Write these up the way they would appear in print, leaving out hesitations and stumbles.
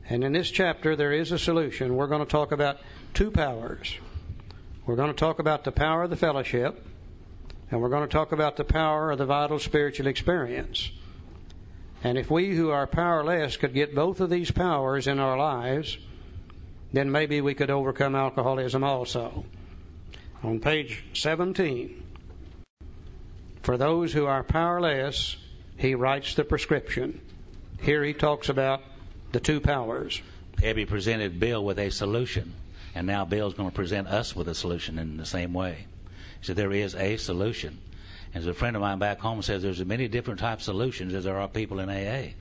And in this chapter, there is a solution. We're going to talk about two powers. We're going to talk about the power of the fellowship, and we're going to talk about the power of the vital spiritual experience. And if we who are powerless could get both of these powers in our lives, then maybe we could overcome alcoholism also. On page 17, for those who are powerless, he writes the prescription. Here he talks about the two powers. Abby presented Bill with a solution, and now Bill's going to present us with a solution in the same way. He said there is a solution. As a friend of mine back home says, there's as many different types of solutions as there are people in AA.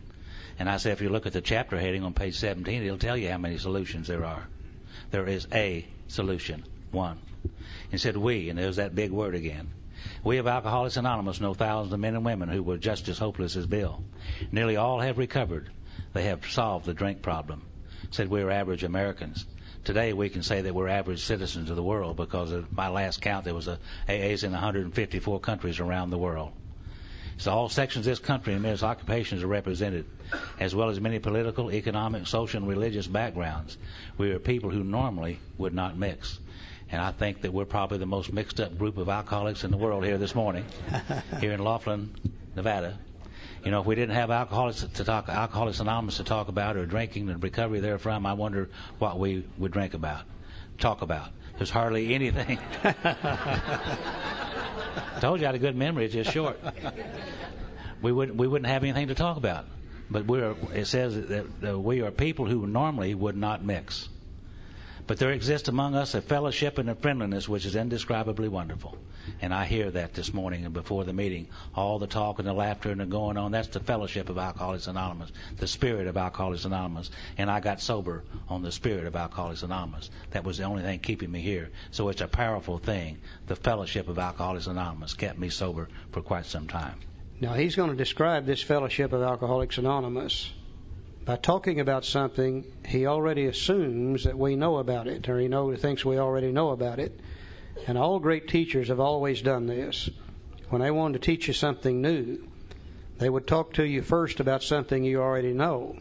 And I said, if you look at the chapter heading on page 17, it'll tell you how many solutions there are. There is a solution, one. He said we, and there's that big word again. We of Alcoholics Anonymous know thousands of men and women who were just as hopeless as Bill. Nearly all have recovered. They have solved the drink problem. Said we're average Americans. Today we can say that we're average citizens of the world because at my last count there was AAs in 154 countries around the world. So all sections of this country and various occupations are represented, as well as many political, economic, social, and religious backgrounds. We are people who normally would not mix. And I think that we're probably the most mixed up group of alcoholics in the world here this morning, here in Laughlin, Nevada. You know, if we didn't have Alcoholics Anonymous to talk about, or drinking and recovery therefrom, I wonder what we would talk about. There's hardly anything. I told you I had a good memory, it's just short. We wouldn't have anything to talk about. But it says that we are people who normally would not mix. But there exists among us a fellowship and a friendliness which is indescribably wonderful. And I hear that this morning and before the meeting. All the talk and the laughter and the going on, that's the fellowship of Alcoholics Anonymous, the spirit of Alcoholics Anonymous. And I got sober on the spirit of Alcoholics Anonymous. That was the only thing keeping me here. So it's a powerful thing. The fellowship of Alcoholics Anonymous kept me sober for quite some time. Now he's going to describe this fellowship of Alcoholics Anonymous by talking about something he already assumes that we know about it, or he thinks we already know about it. And all great teachers have always done this. When they wanted to teach you something new, they would talk to you first about something you already know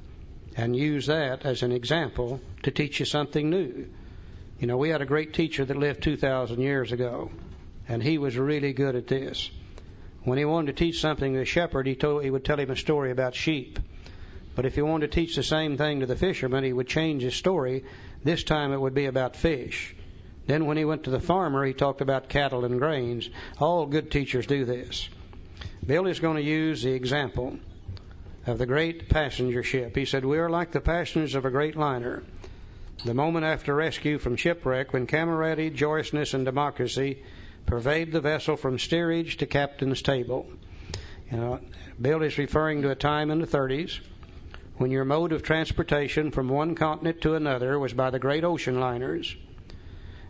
and use that as an example to teach you something new. You know, we had a great teacher that lived 2,000 years ago, and he was really good at this. When he wanted to teach something to a shepherd, he would tell him a story about sheep. But if he wanted to teach the same thing to the fisherman, he would change his story. This time it would be about fish. Then when he went to the farmer, he talked about cattle and grains. All good teachers do this. Bill is going to use the example of the great passenger ship. He said, we are like the passengers of a great liner. The moment after rescue from shipwreck, when camaraderie, joyousness, and democracy pervade the vessel from steerage to captain's table. You know, Bill is referring to a time in the 30s when your mode of transportation from one continent to another was by the great ocean liners.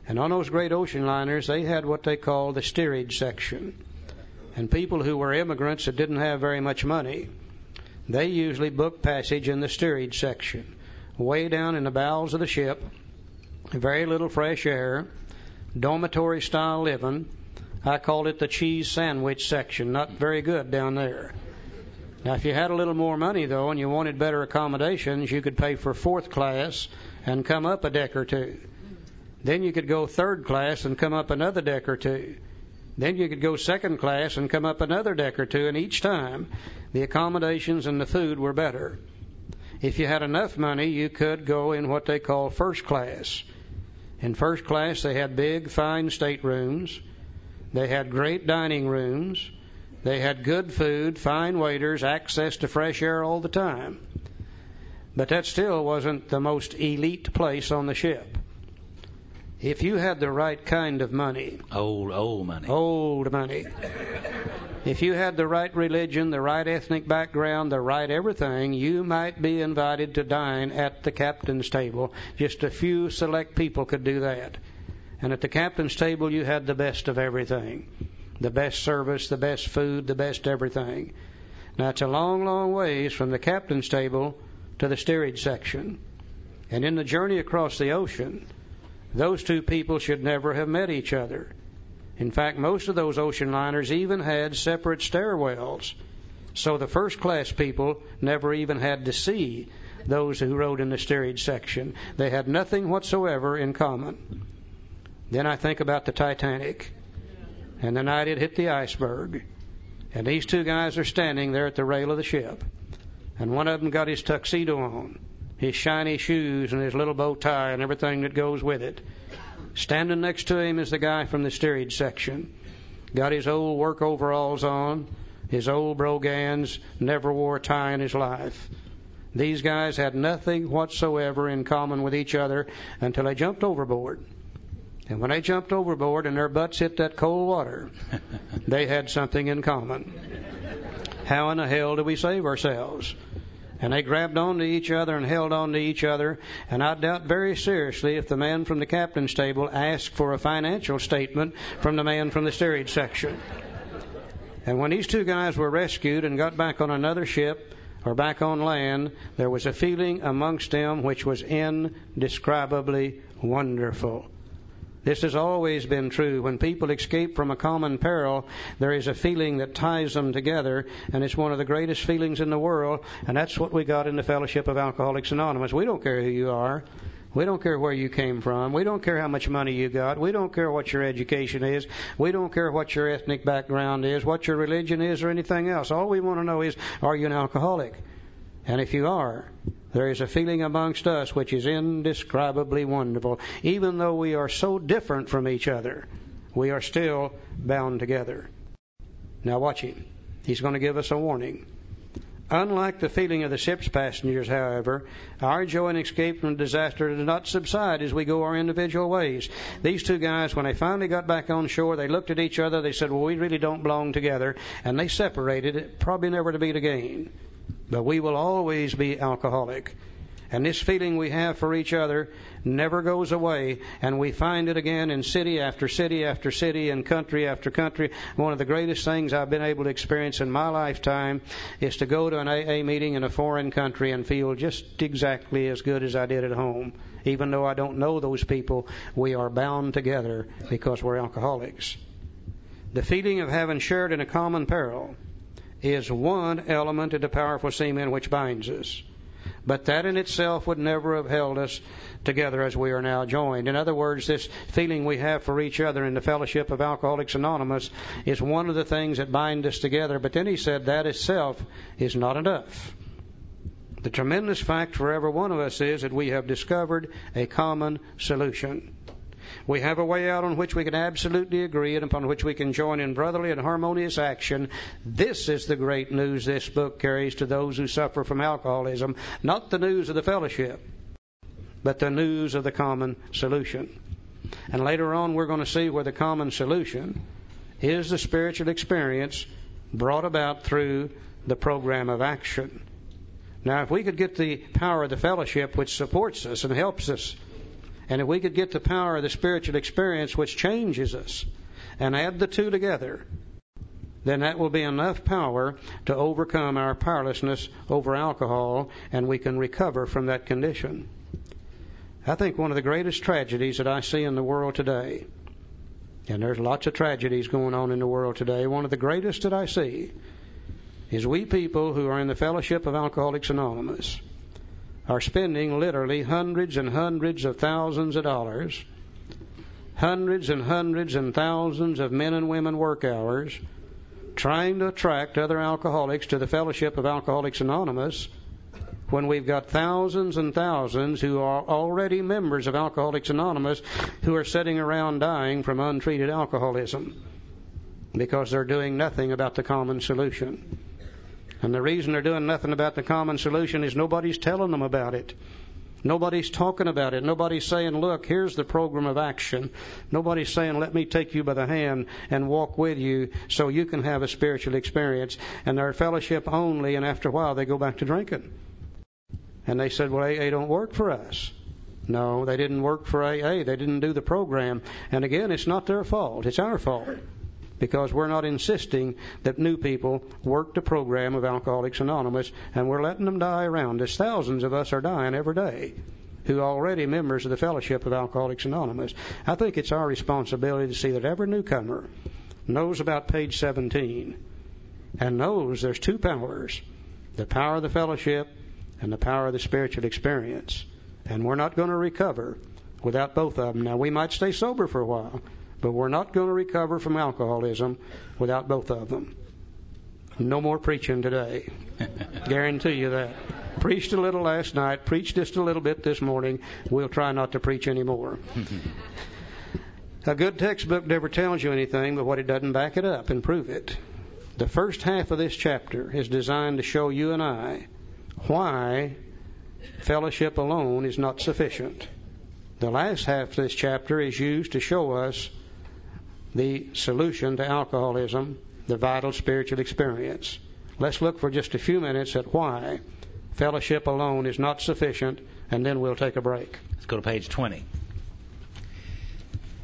And on those great ocean liners, they had what they called the steerage section. And people who were immigrants that didn't have very much money, they usually booked passage in the steerage section, way down in the bowels of the ship, very little fresh air, dormitory-style living. I called it the cheese sandwich section, not very good down there. Now, if you had a little more money, though, and you wanted better accommodations, you could pay for fourth class and come up a deck or two. Then you could go third class and come up another deck or two. Then you could go second class and come up another deck or two, and each time the accommodations and the food were better. If you had enough money, you could go in what they call first class. In first class, they had big, fine staterooms. They had great dining rooms. They had good food, fine waiters, access to fresh air all the time. But that still wasn't the most elite place on the ship. If you had the right kind of money... Old money. Old money. If you had the right religion, the right ethnic background, the right everything, you might be invited to dine at the captain's table. Just a few select people could do that. And at the captain's table, you had the best of everything. The best service, the best food, the best everything. Now, it's a long, long ways from the captain's table to the steerage section. And in the journey across the ocean, those two people should never have met each other. In fact, most of those ocean liners even had separate stairwells. So the first class people never even had to see those who rode in the steerage section. They had nothing whatsoever in common. Then I think about the Titanic and the night it hit the iceberg. And these two guys are standing there at the rail of the ship. And one of them got his tuxedo on, his shiny shoes and his little bow tie and everything that goes with it. Standing next to him is the guy from the steerage section. Got his old work overalls on, his old brogans, never wore a tie in his life. These guys had nothing whatsoever in common with each other until they jumped overboard. And when they jumped overboard and their butts hit that cold water, they had something in common. How in the hell do we save ourselves? And they grabbed onto each other and held on to each other. And I doubt very seriously if the man from the captain's table asked for a financial statement from the man from the steerage section. And when these two guys were rescued and got back on another ship or back on land, there was a feeling amongst them which was indescribably wonderful. This has always been true. When people escape from a common peril, there is a feeling that ties them together, and it's one of the greatest feelings in the world, and that's what we got in the Fellowship of Alcoholics Anonymous. We don't care who you are. We don't care where you came from. We don't care how much money you got. We don't care what your education is. We don't care what your ethnic background is, what your religion is, or anything else. All we want to know is, are you an alcoholic? And if you are, there is a feeling amongst us which is indescribably wonderful. Even though we are so different from each other, we are still bound together. Now watch him. He's going to give us a warning. Unlike the feeling of the ship's passengers, however, our joy and escape from disaster does not subside as we go our individual ways. These two guys, when they finally got back on shore, they looked at each other, they said, well, we really don't belong together, and they separated, probably never to meet again. But we will always be alcoholic. And this feeling we have for each other never goes away, and we find it again in city after city after city and country after country. One of the greatest things I've been able to experience in my lifetime is to go to an AA meeting in a foreign country and feel just exactly as good as I did at home. Even though I don't know those people, we are bound together because we're alcoholics. The feeling of having shared in a common peril is one element of the powerful cement which binds us. But that in itself would never have held us together as we are now joined. In other words, this feeling we have for each other in the Fellowship of Alcoholics Anonymous is one of the things that bind us together. But then he said that itself is not enough. The tremendous fact for every one of us is that we have discovered a common solution. We have a way out on which we can absolutely agree and upon which we can join in brotherly and harmonious action. This is the great news this book carries to those who suffer from alcoholism. Not the news of the fellowship, but the news of the common solution. And later on we're going to see where the common solution is the spiritual experience brought about through the program of action. Now, if we could get the power of the fellowship which supports us and helps us, and if we could get the power of the spiritual experience which changes us and add the two together, then that will be enough power to overcome our powerlessness over alcohol, and we can recover from that condition. I think one of the greatest tragedies that I see in the world today, and there's lots of tragedies going on in the world today, one of the greatest that I see is we people who are in the Fellowship of Alcoholics Anonymous are spending literally hundreds and hundreds of thousands of dollars, hundreds and hundreds and thousands of men and women work hours, trying to attract other alcoholics to the Fellowship of Alcoholics Anonymous, when we've got thousands and thousands who are already members of Alcoholics Anonymous who are sitting around dying from untreated alcoholism because they're doing nothing about the common solution. And the reason they're doing nothing about the common solution is nobody's telling them about it. Nobody's talking about it. Nobody's saying, look, here's the program of action. Nobody's saying, let me take you by the hand and walk with you so you can have a spiritual experience. And they're fellowship only, and after a while they go back to drinking. And they said, well, AA don't work for us. No, they didn't work for AA. They didn't do the program. And again, it's not their fault. It's our fault. Because we're not insisting that new people work the program of Alcoholics Anonymous, and we're letting them die around us. Thousands of us are dying every day who are already members of the Fellowship of Alcoholics Anonymous. I think it's our responsibility to see that every newcomer knows about page 17 and knows there's two powers, the power of the fellowship and the power of the spiritual experience. And we're not going to recover without both of them. Now, we might stay sober for a while, but we're not going to recover from alcoholism without both of them. No more preaching today. Guarantee you that. Preached a little last night, preached just a little bit this morning. We'll try not to preach anymore. A good textbook never tells you anything but what it doesn't back it up and prove it. The first half of this chapter is designed to show you and I why fellowship alone is not sufficient. The last half of this chapter is used to show us the solution to alcoholism, the vital spiritual experience. Let's look for just a few minutes at why fellowship alone is not sufficient, and then we'll take a break. Let's go to page 20.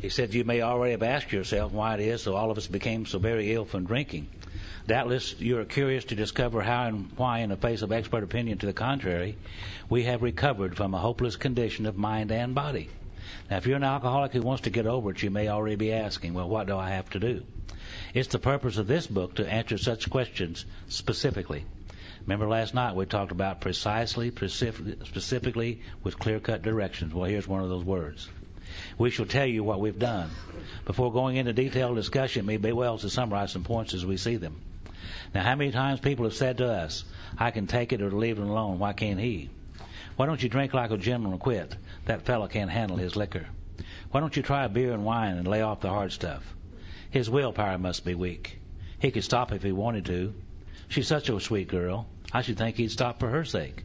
He said, you may already have asked yourself why it is so all of us became so very ill from drinking. Doubtless you are curious to discover how and why, in the face of expert opinion to the contrary, we have recovered from a hopeless condition of mind and body. Now, if you're an alcoholic who wants to get over it, you may already be asking, well, what do I have to do? It's the purpose of this book to answer such questions specifically. Remember last night we talked about specifically with clear-cut directions. Well, here's one of those words. We shall tell you what we've done. Before going into detailed discussion, it may be well to summarize some points as we see them. Now, how many times people have said to us, I can take it or leave it alone. Why can't he? Why don't you drink like a gentleman and quit? That fellow can't handle his liquor. Why don't you try beer and wine and lay off the hard stuff? His willpower must be weak. He could stop if he wanted to. She's such a sweet girl. I should think he'd stop for her sake.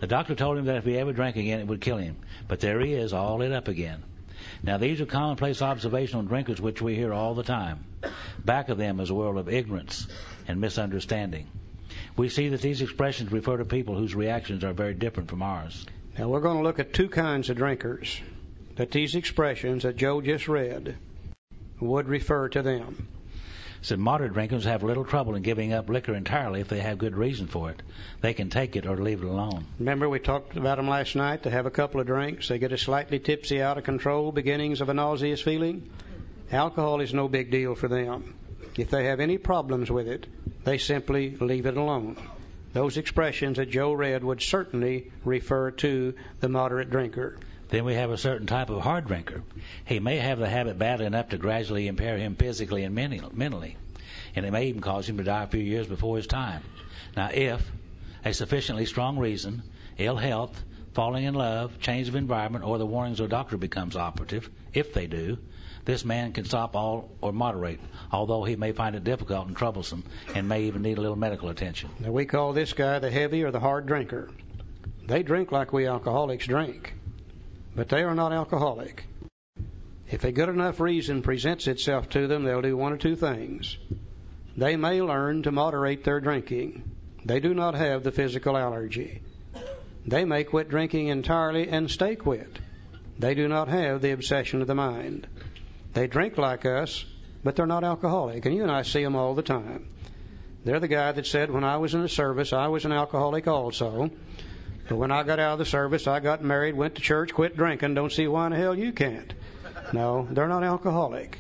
The doctor told him that if he ever drank again, it would kill him. But there he is, all lit up again. Now, these are commonplace observational drinkers which we hear all the time. Back of them is a world of ignorance and misunderstanding. We see that these expressions refer to people whose reactions are very different from ours. Now, we're going to look at two kinds of drinkers that these expressions that Joe just read would refer to them. So moderate drinkers have little trouble in giving up liquor entirely if they have good reason for it. They can take it or leave it alone. Remember we talked about them last night. They have a couple of drinks. They get a slightly tipsy, out of control, beginnings of a nauseous feeling. Alcohol is no big deal for them. If they have any problems with it, they simply leave it alone. Those expressions that Joe read would certainly refer to the moderate drinker. Then we have a certain type of hard drinker. He may have the habit badly enough to gradually impair him physically and mentally, and it may even cause him to die a few years before his time. Now, if a sufficiently strong reason, ill health, falling in love, change of environment, or the warnings of a doctor becomes operative, if they do, this man can stop all or moderate, although he may find it difficult and troublesome and may even need a little medical attention. Now, we call this guy the heavy or the hard drinker. They drink like we alcoholics drink, but they are not alcoholic. If a good enough reason presents itself to them, they'll do one or two things. They may learn to moderate their drinking. They do not have the physical allergy. They may quit drinking entirely and stay quit. They do not have the obsession of the mind. They drink like us, but they're not alcoholic. And you and I see them all the time. They're the guy that said, when I was in the service, I was an alcoholic also. But when I got out of the service, I got married, went to church, quit drinking. Don't see why in the hell you can't. No, they're not alcoholic.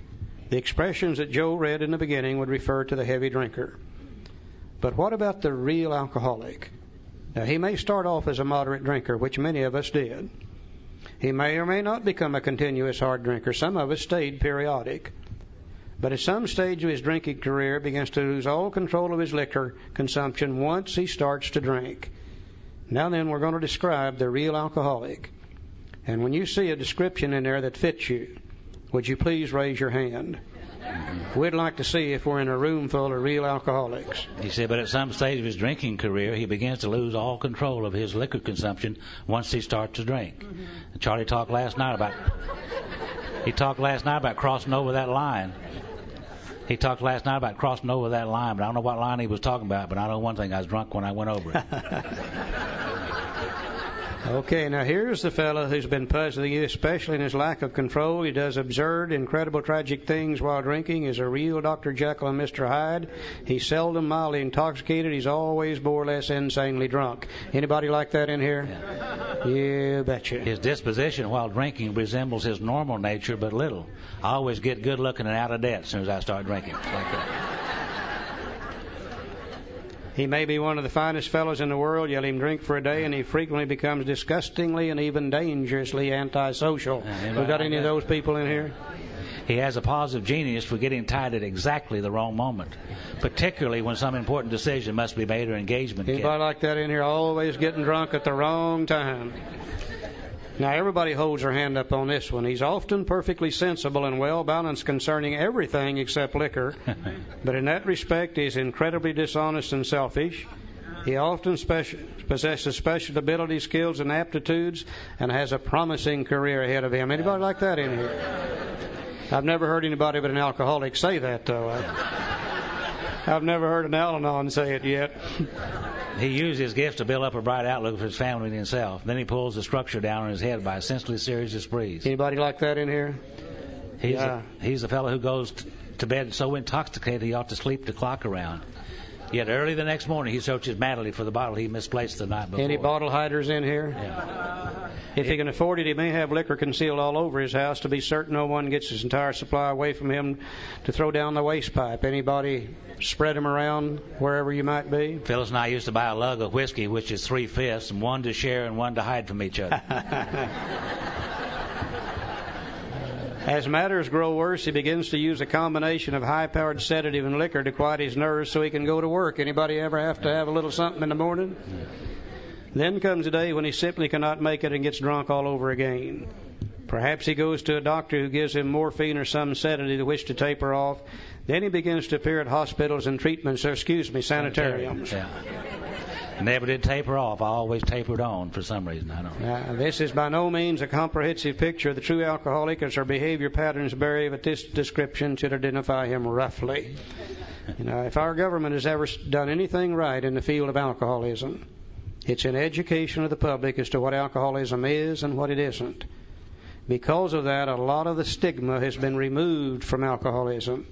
The expressions that Joe read in the beginning would refer to the heavy drinker. But what about the real alcoholic? Now, he may start off as a moderate drinker, which many of us did. He may or may not become a continuous hard drinker. Some of us stayed periodic. But at some stage of his drinking career, begins to lose all control of his liquor consumption once he starts to drink. Now then, we're going to describe the real alcoholic. And when you see a description in there that fits you, would you please raise your hand? We'd like to see if we're in a room full of real alcoholics. He said, but at some stage of his drinking career, he begins to lose all control of his liquor consumption once he starts to drink. Mm-hmm. Charlie talked last night about crossing over that line. He talked last night about crossing over that line, but I don't know what line he was talking about, but I know one thing, I was drunk when I went over it. Okay, now here's the fellow who's been puzzling you, especially in his lack of control. He does absurd, incredible, tragic things while drinking. He's a real Dr. Jekyll and Mr. Hyde. He's seldom mildly intoxicated. He's always more or less insanely drunk. Anybody like that in here? Yeah, betcha. His disposition while drinking resembles his normal nature, but little. I always get good looking and out of debt as soon as I start drinking. It's like that. He may be one of the finest fellows in the world, you let him drink for a day, and he frequently becomes disgustingly and even dangerously antisocial. We got any of those people in here? He has a positive genius for getting tired at exactly the wrong moment, particularly when some important decision must be made or engagement. Anybody like that in here? Always getting drunk at the wrong time. Now, everybody holds their hand up on this one. He's often perfectly sensible and well-balanced concerning everything except liquor, but in that respect he's incredibly dishonest and selfish. He often possesses special abilities, skills, and aptitudes, and has a promising career ahead of him. Anybody like that in here? I've never heard anybody but an alcoholic say that, though. I've never heard an Al-Anon say it yet. He used his gifts to build up a bright outlook for his family and himself. Then he pulls the structure down on his head by a senseless series of sprees. Anybody like that in here? He's a fellow who goes to bed so intoxicated he ought to sleep the clock around. Yet early the next morning he searches madly for the bottle he misplaced the night before. Any bottle hiders in here? Yeah. If he can afford it, he may have liquor concealed all over his house to be certain no one gets his entire supply away from him to throw down the waste pipe. Anybody spread them around wherever you might be? Phyllis and I used to buy a lug of whiskey, which is 3/5, and one to share and one to hide from each other. As matters grow worse, he begins to use a combination of high-powered sedative and liquor to quiet his nerves so he can go to work. Anybody ever have to have a little something in the morning? Then comes a day when he simply cannot make it and gets drunk all over again. Perhaps he goes to a doctor who gives him morphine or some sedative to which to taper off. Then he begins to appear at hospitals and sanitariums. Yeah. Never did taper off. I always tapered on for some reason. I don't know. This is by no means a comprehensive picture of the true alcoholic, as our behavior patterns vary, but this description should identify him roughly. If our government has ever done anything right in the field of alcoholism, it's an education of the public as to what alcoholism is and what it isn't. Because of that, a lot of the stigma has been removed from alcoholism.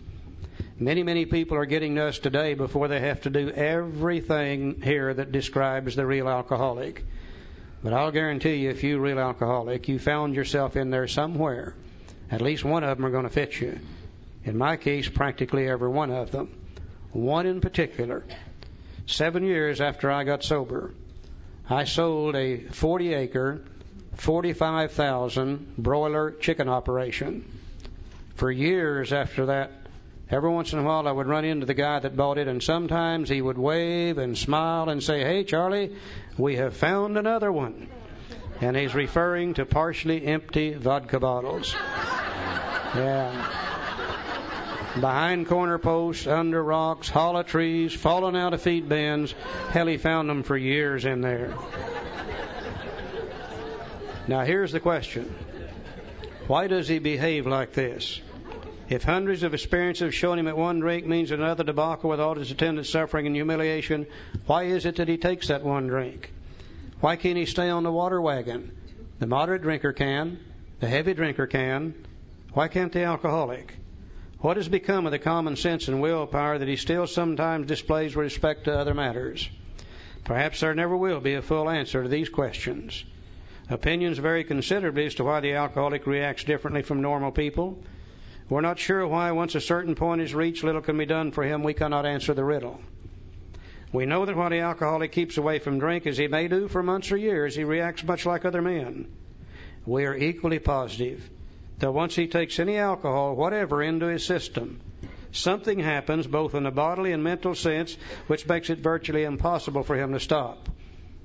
Many people are getting to us today before they have to do everything here that describes the real alcoholic. But I'll guarantee you, if you're a real alcoholic, you found yourself in there somewhere. At least one of them are going to fit you. In my case, practically every one of them. One in particular. 7 years after I got sober, I sold a 40-acre, 45,000 broiler chicken operation. For years after that, every once in a while I would run into the guy that bought it, and sometimes he would wave and smile and say, "Hey, Charlie, we have found another one." And he's referring to partially empty vodka bottles. Yeah. Behind corner posts, under rocks, hollow trees, falling out of feed bins. Hell, he found them for years in there. Now, here's the question. Why does he behave like this? If hundreds of experiences shown him at one drink means another debacle with all its attendant suffering and humiliation, why is it that he takes that one drink? Why can't he stay on the water wagon? The moderate drinker can. The heavy drinker can. Why can't the alcoholic? What has become of the common sense and willpower that he still sometimes displays with respect to other matters? Perhaps there never will be a full answer to these questions. Opinions vary considerably as to why the alcoholic reacts differently from normal people. We're not sure why, once a certain point is reached, little can be done for him. We cannot answer the riddle. We know that while the alcoholic keeps away from drink, as he may do for months or years, he reacts much like other men. We are equally positive that once he takes any alcohol, whatever, into his system, something happens both in a bodily and mental sense which makes it virtually impossible for him to stop.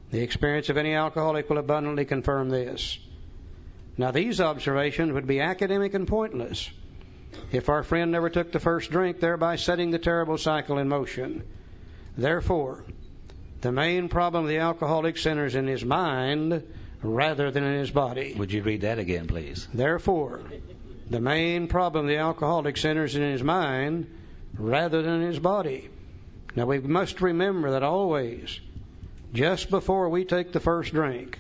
The experience of any alcoholic will abundantly confirm this. Now, these observations would be academic and pointless if our friend never took the first drink, thereby setting the terrible cycle in motion. Therefore, the main problem of the alcoholic centers in his mind rather than in his body. Would you read that again, please? Therefore, the main problem of the alcoholic centers in his mind rather than in his body. Now, we must remember that always, just before we take the first drink,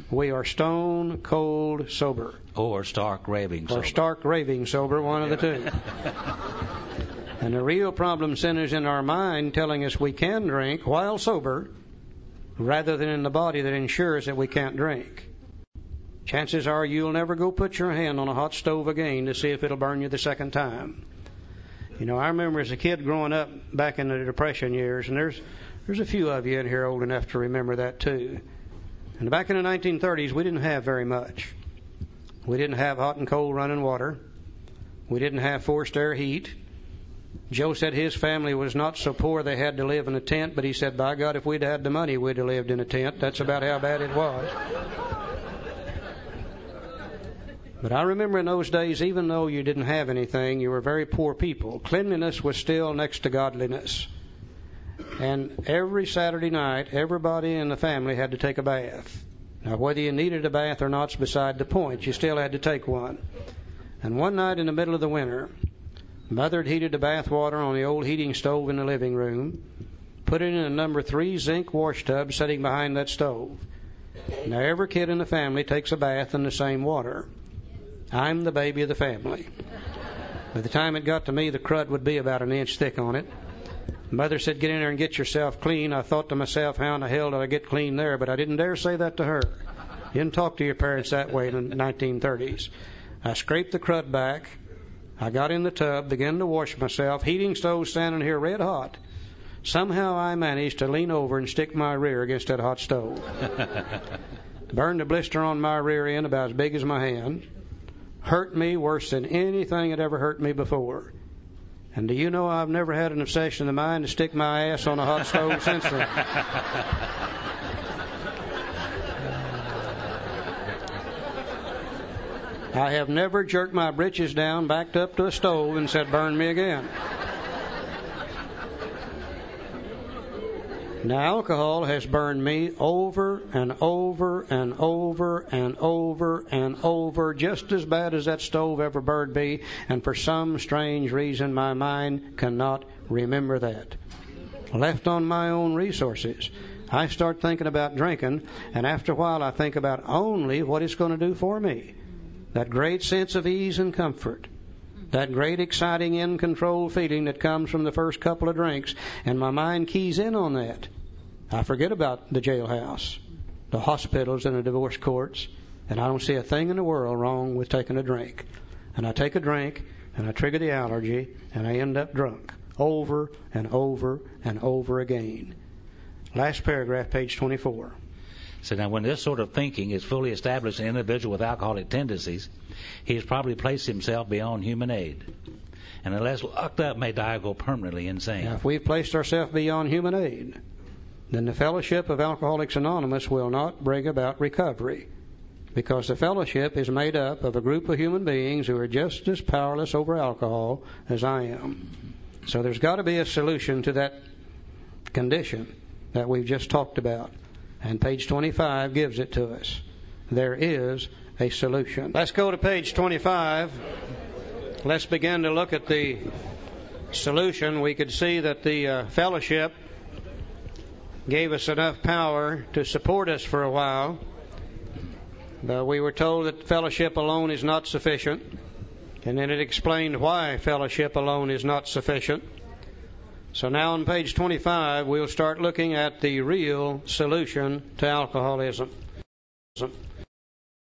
we are stone cold sober. Or stark raving sober. Or stark raving sober, one of the two. And the real problem centers in our mind telling us we can drink while sober, rather than in the body that ensures that we can't drink. Chances are you'll never go put your hand on a hot stove again to see if it'll burn you the second time. I remember as a kid growing up back in the Depression years, and there's There's a few of you in here old enough to remember that too. And back in the 1930s, we didn't have very much. We didn't have hot and cold running water. We didn't have forced air heat. Joe said his family was not so poor they had to live in a tent, but he said, by God, if we'd had the money, we'd have lived in a tent. That's about how bad it was. But I remember in those days, even though you didn't have anything, you were very poor people. Cleanliness was still next to godliness. And every Saturday night, everybody in the family had to take a bath. Now, whether you needed a bath or not's beside the point. You still had to take one. And one night in the middle of the winter, Mother had heated the bath water on the old heating stove in the living room, put it in a number 3 zinc wash tub sitting behind that stove. Now, every kid in the family takes a bath in the same water. I'm the baby of the family. By the time it got to me, the crud would be about an inch thick on it. Mother said, get in there and get yourself clean. I thought to myself, how in the hell did I get clean there? But I didn't dare say that to her. You didn't talk to your parents that way in the 1930s. I scraped the crud back. I got in the tub, began to wash myself. Heating stove standing here red hot. Somehow I managed to lean over and stick my rear against that hot stove. Burned a blister on my rear end about as big as my hand. Hurt me worse than anything had ever hurt me before. And do you know I've never had an obsession of mine to stick my ass on a hot stove since then. I have never jerked my britches down, backed up to a stove, and said, burn me again. Now, alcohol has burned me over and over and over and over and over, just as bad as that stove ever burned me, and for some strange reason my mind cannot remember that. Left on my own resources, I start thinking about drinking, and after a while I think about only what it's going to do for me. That great sense of ease and comfort. That great, exciting, in-control feeling that comes from the first couple of drinks, and my mind keys in on that. I forget about the jailhouse, the hospitals, and the divorce courts, and I don't see a thing in the world wrong with taking a drink. And I take a drink, and I trigger the allergy, and I end up drunk, over and over and over again. Last paragraph, page 24. So now when this sort of thinking is fully established in an individual with alcoholic tendencies, he has probably placed himself beyond human aid. And unless locked up, may die or go permanently insane. Now, if we've placed ourselves beyond human aid, then the fellowship of Alcoholics Anonymous will not bring about recovery, because the fellowship is made up of a group of human beings who are just as powerless over alcohol as I am. So there's got to be a solution to that condition that we've just talked about. And page 25 gives it to us. There is a solution. Let's go to page 25. Let's begin to look at the solution. We could see that the fellowship gave us enough power to support us for a while. But we were told that fellowship alone is not sufficient. And then it explained why fellowship alone is not sufficient. So now on page 25, we'll start looking at the real solution to alcoholism.